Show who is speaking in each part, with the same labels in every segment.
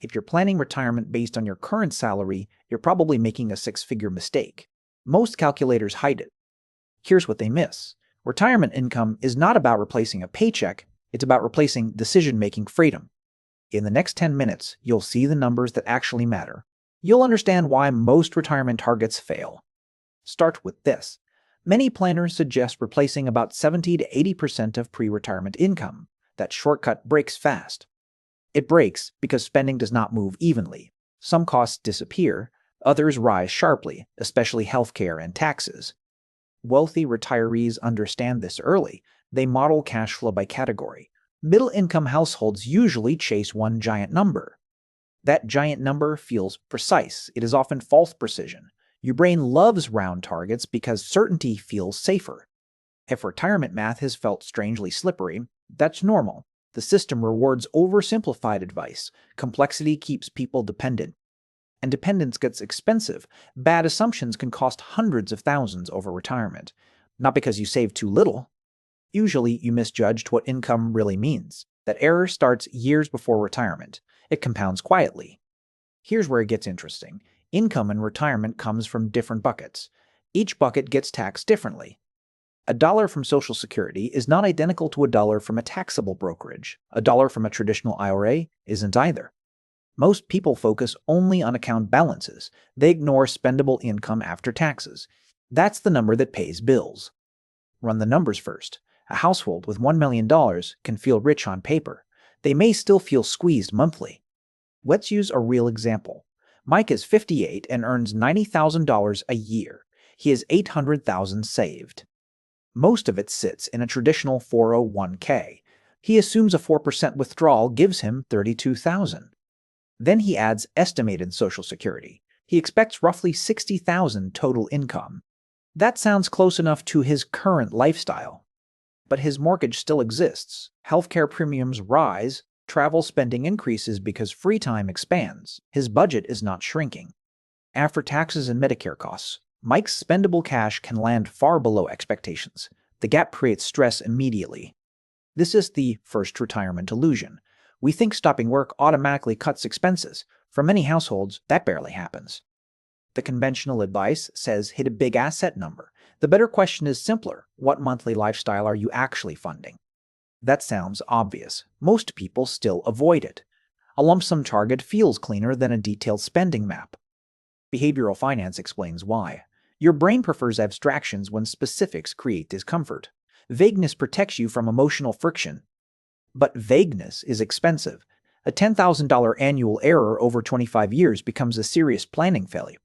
Speaker 1: If you're planning retirement based on your current salary, you're probably making a six-figure mistake. Most calculators hide it. Here's what they miss. Retirement income is not about replacing a paycheck, it's about replacing decision-making freedom. In the next 10 minutes, you'll see the numbers that actually matter. You'll understand why most retirement targets fail. Start with this. Many planners suggest replacing about 70 to 80% of pre-retirement income. That shortcut breaks fast. It breaks because spending does not move evenly. Some costs disappear, others rise sharply, especially healthcare and taxes. Wealthy retirees understand this early. They model cash flow by category. Middle-income households usually chase one giant number. That giant number feels precise. It is often false precision. Your brain loves round targets because certainty feels safer. If retirement math has felt strangely slippery, that's normal. The system rewards oversimplified advice. Complexity keeps people dependent. And dependence gets expensive. Bad assumptions can cost hundreds of thousands over retirement. Not because you saved too little. Usually, you misjudged what income really means. That error starts years before retirement. It compounds quietly. Here's where it gets interesting. Income in retirement comes from different buckets. Each bucket gets taxed differently. $1 from Social Security is not identical to $1 from a taxable brokerage. $1 from a traditional IRA isn't either. Most people focus only on account balances. They ignore spendable income after taxes. That's the number that pays bills. Run the numbers first. A household with $1 million can feel rich on paper. They may still feel squeezed monthly. Let's use a real example. Mike is 58 and earns $90,000 a year. He has $800,000 saved. Most of it sits in a traditional 401k. He assumes a 4% withdrawal gives him $32,000. Then he adds estimated Social Security. He expects roughly $60,000 total income. That sounds close enough to his current lifestyle. But his mortgage still exists. Healthcare premiums rise. Travel spending increases because free time expands. His budget is not shrinking. After taxes and Medicare costs, Mike's spendable cash can land far below expectations. The gap creates stress immediately. This is the first retirement illusion. We think stopping work automatically cuts expenses. For many households, that barely happens. The conventional advice says hit a big asset number. The better question is simpler. What monthly lifestyle are you actually funding? That sounds obvious. Most people still avoid it. A lump sum target feels cleaner than a detailed spending map. Behavioral finance explains why. Your brain prefers abstractions when specifics create discomfort. Vagueness protects you from emotional friction. But vagueness is expensive. A $10,000 annual error over 25 years becomes a serious planning failure.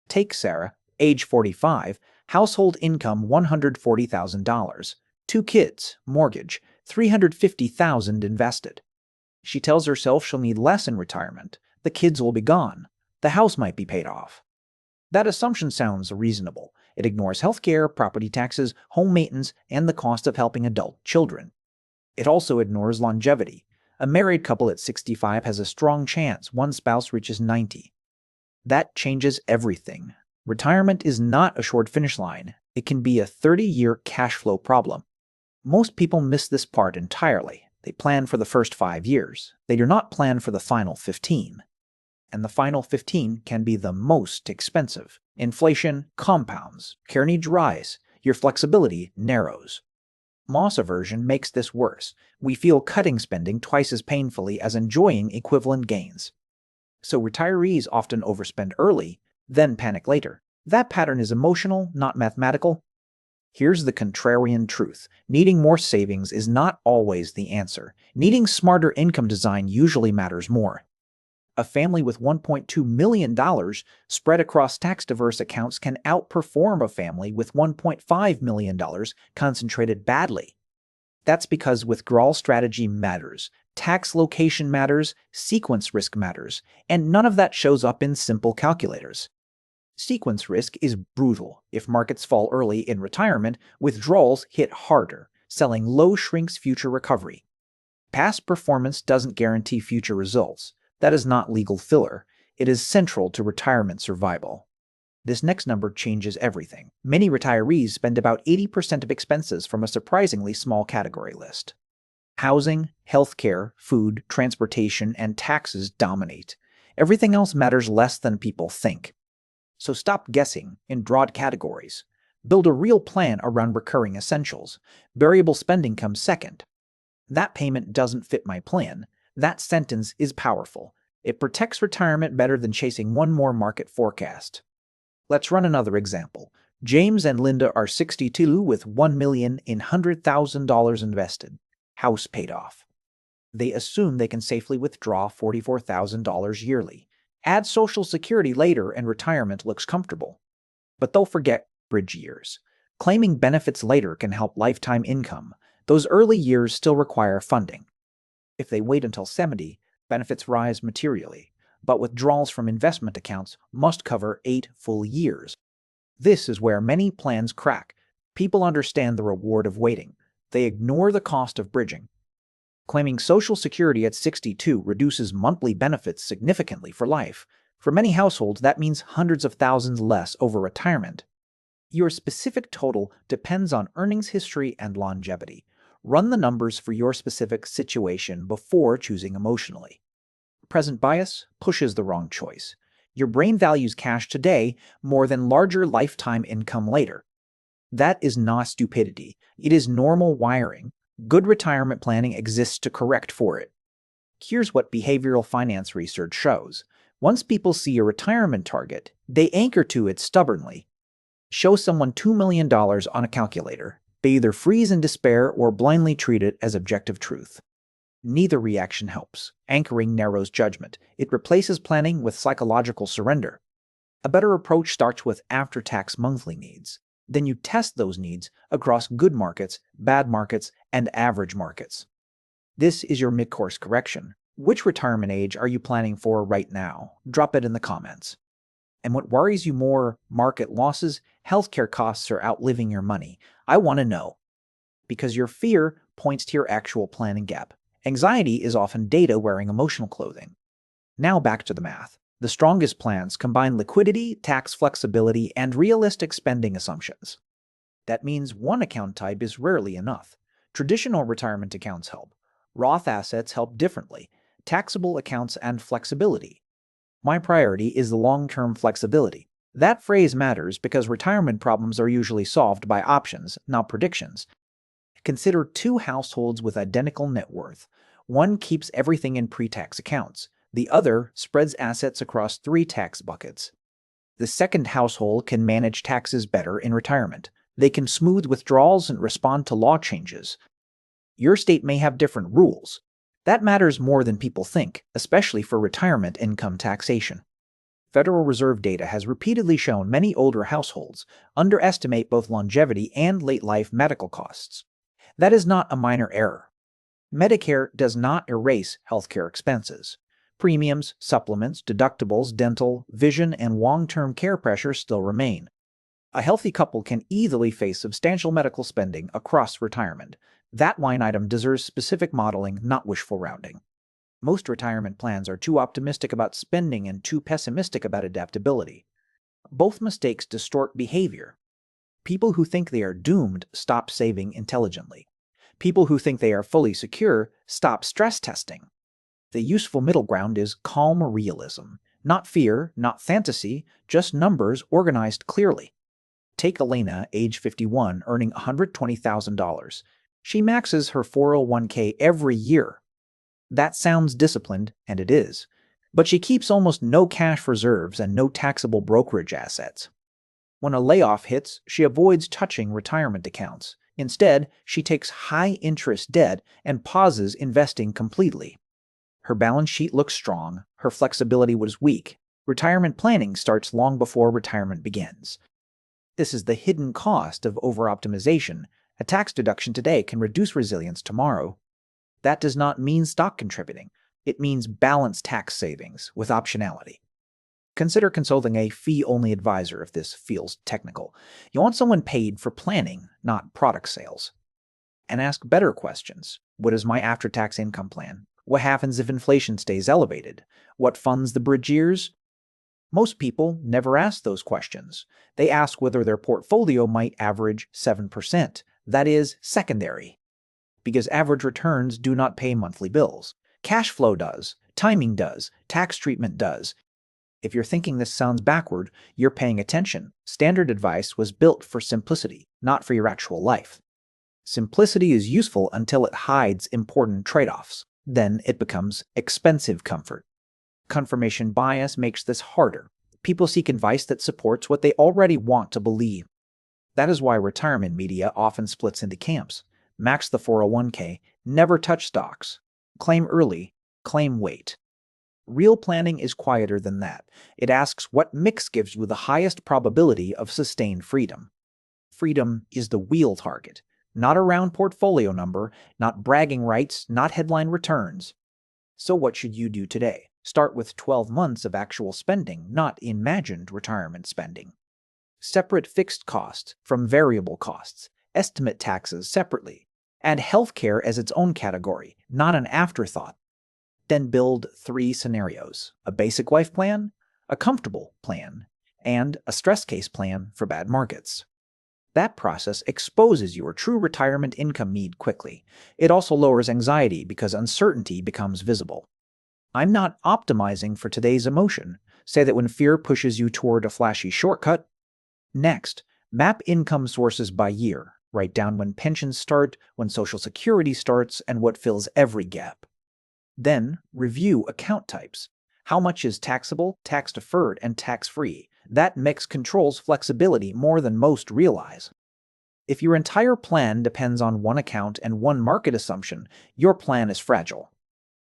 Speaker 1: Take Sarah, age 45, household income $140,000. 2 kids, mortgage, $350,000 invested. She tells herself she'll need less in retirement. The kids will be gone. The house might be paid off. That assumption sounds reasonable. It ignores healthcare, property taxes, home maintenance, and the cost of helping adult children. It also ignores longevity. A married couple at 65 has a strong chance one spouse reaches 90. That changes everything. Retirement is not a short finish line. It can be a 30-year cash flow problem. Most people miss this part entirely. They plan for the first 5 years. They do not plan for the final 15. And the final 15 can be the most expensive. Inflation compounds. Care needs rise. Your flexibility narrows. Moss aversion makes this worse. We feel cutting spending twice as painfully as enjoying equivalent gains. So retirees often overspend early, then panic later. That pattern is emotional, not mathematical. Here's the contrarian truth. Needing more savings is not always the answer. Needing smarter income design usually matters more. A family with $1.2 million spread across tax-diverse accounts can outperform a family with $1.5 million concentrated badly. That's because withdrawal strategy matters, tax location matters, sequence risk matters, and none of that shows up in simple calculators. Sequence risk is brutal. If markets fall early in retirement, withdrawals hit harder. Selling low shrinks future recovery. Past performance doesn't guarantee future results. That is not legal filler. It is central to retirement survival. This next number changes everything. Many retirees spend about 80% of expenses from a surprisingly small category list. Housing, healthcare, food, transportation, and taxes dominate. Everything else matters less than people think. So stop guessing in broad categories. Build a real plan around recurring essentials. Variable spending comes second. That payment doesn't fit my plan. That sentence is powerful. It protects retirement better than chasing one more market forecast. Let's run another example. James and Linda are 62 with $1,100,000 invested. House paid off. They assume they can safely withdraw $44,000 yearly. Add Social Security later and retirement looks comfortable. But they'll forget bridge years. Claiming benefits later can help lifetime income. Those early years still require funding. If they wait until 70, benefits rise materially, but withdrawals from investment accounts must cover 8 full years. This is where many plans crack. People understand the reward of waiting. They ignore the cost of bridging. Claiming Social Security at 62 reduces monthly benefits significantly for life. For many households, that means hundreds of thousands less over retirement. Your specific total depends on earnings history and longevity. Run the numbers for your specific situation before choosing emotionally. Present bias pushes the wrong choice. Your brain values cash today more than larger lifetime income later. That is not stupidity. It is normal wiring. Good retirement planning exists to correct for it. Here's what behavioral finance research shows. Once people see a retirement target, they anchor to it stubbornly. Show someone $2 million on a calculator. They either freeze in despair or blindly treat it as objective truth. Neither reaction helps. Anchoring narrows judgment. It replaces planning with psychological surrender. A better approach starts with after-tax monthly needs. Then you test those needs across good markets, bad markets, and average markets. This is your mid-course correction. Which retirement age are you planning for right now? Drop it in the comments. And what worries you more, market losses, healthcare costs, or outliving your money? I want to know. Because your fear points to your actual planning gap. Anxiety is often data wearing emotional clothing. Now back to the math. The strongest plans combine liquidity, tax flexibility, and realistic spending assumptions. That means one account type is rarely enough. Traditional retirement accounts help. Roth assets help differently. Taxable accounts and flexibility. My priority is the long-term flexibility. That phrase matters because retirement problems are usually solved by options, not predictions. Consider two households with identical net worth. One keeps everything in pre-tax accounts. The other spreads assets across 3 tax buckets. The second household can manage taxes better in retirement. They can smooth withdrawals and respond to law changes. Your state may have different rules. That matters more than people think, especially for retirement income taxation. Federal Reserve data has repeatedly shown many older households underestimate both longevity and late-life medical costs. That is not a minor error. Medicare does not erase healthcare expenses. Premiums, supplements, deductibles, dental, vision, and long-term care pressures still remain. A healthy couple can easily face substantial medical spending across retirement. That line item deserves specific modeling, not wishful rounding. Most retirement plans are too optimistic about spending and too pessimistic about adaptability. Both mistakes distort behavior. People who think they are doomed stop saving intelligently. People who think they are fully secure stop stress testing. The useful middle ground is calm realism. Not fear, not fantasy, just numbers organized clearly. Take Elena, age 51, earning $120,000. She maxes her 401k every year. That sounds disciplined, and it is. But she keeps almost no cash reserves and no taxable brokerage assets. When a layoff hits, she avoids touching retirement accounts. Instead, she takes high-interest debt and pauses investing completely. Her balance sheet looks strong, her flexibility was weak. Retirement planning starts long before retirement begins. This is the hidden cost of over-optimization. A tax deduction today can reduce resilience tomorrow. That does not mean stock contributing. It means balanced tax savings with optionality. Consider consulting a fee-only advisor if this feels technical. You want someone paid for planning, not product sales. And ask better questions. What is my after-tax income plan? What happens if inflation stays elevated? What funds the bridge years? Most people never ask those questions. They ask whether their portfolio might average 7%. That is secondary. because average returns do not pay monthly bills. Cash flow does, timing does, tax treatment does. If you're thinking this sounds backward, you're paying attention. Standard advice was built for simplicity, not for your actual life. Simplicity is useful until it hides important trade-offs. Then it becomes expensive comfort. Confirmation bias makes this harder. People seek advice that supports what they already want to believe. That is why retirement media often splits into camps. Max the 401k, never touch stocks. Claim early, claim wait. Real planning is quieter than that. It asks what mix gives you the highest probability of sustained freedom. Freedom is the wheel target, not a round portfolio number, not bragging rights, not headline returns. So what should you do today? Start with 12 months of actual spending, not imagined retirement spending. Separate fixed costs from variable costs. Estimate taxes separately. Add healthcare as its own category, not an afterthought. Then build 3 scenarios: a basic life plan, a comfortable plan, and a stress case plan for bad markets. That process exposes your true retirement income need quickly. It also lowers anxiety because uncertainty becomes visible. I'm not optimizing for today's emotion. Say that when fear pushes you toward a flashy shortcut. Next, map income sources by year. Write down when pensions start, when Social Security starts, and what fills every gap. Then, review account types. How much is taxable, tax-deferred, and tax-free? That mix controls flexibility more than most realize. If your entire plan depends on one account and one market assumption, your plan is fragile.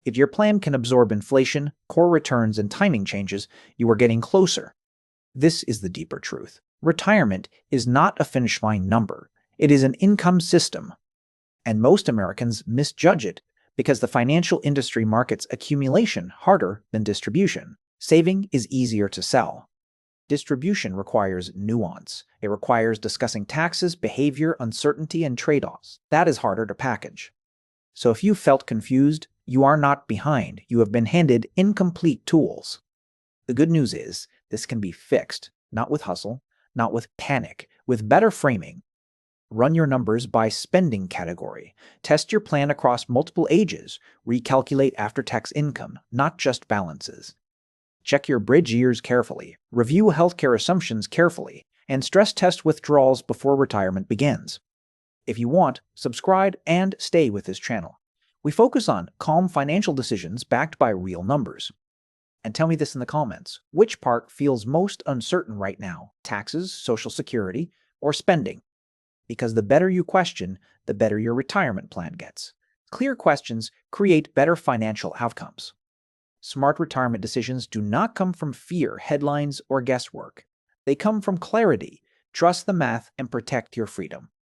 Speaker 1: If your plan can absorb inflation, core returns, and timing changes, you are getting closer. This is the deeper truth. Retirement is not a finish line number. It is an income system. And most Americans misjudge it because the financial industry markets accumulation harder than distribution. Saving is easier to sell. Distribution requires nuance. It requires discussing taxes, behavior, uncertainty, and trade-offs. That is harder to package. So if you felt confused, you are not behind. You have been handed incomplete tools. The good news is, this can be fixed, not with hustle, not with panic, with better framing. Run your numbers by spending category. Test your plan across multiple ages. Recalculate after-tax income, not just balances. Check your bridge years carefully. Review healthcare assumptions carefully. And stress test withdrawals before retirement begins. If you want, subscribe and stay with this channel. We focus on calm financial decisions backed by real numbers. And tell me this in the comments. Which part feels most uncertain right now? Taxes, Social Security, or spending? Because the better you question, the better your retirement plan gets. Clear questions create better financial outcomes. Smart retirement decisions do not come from fear, headlines, or guesswork. They come from clarity. Trust the math and protect your freedom.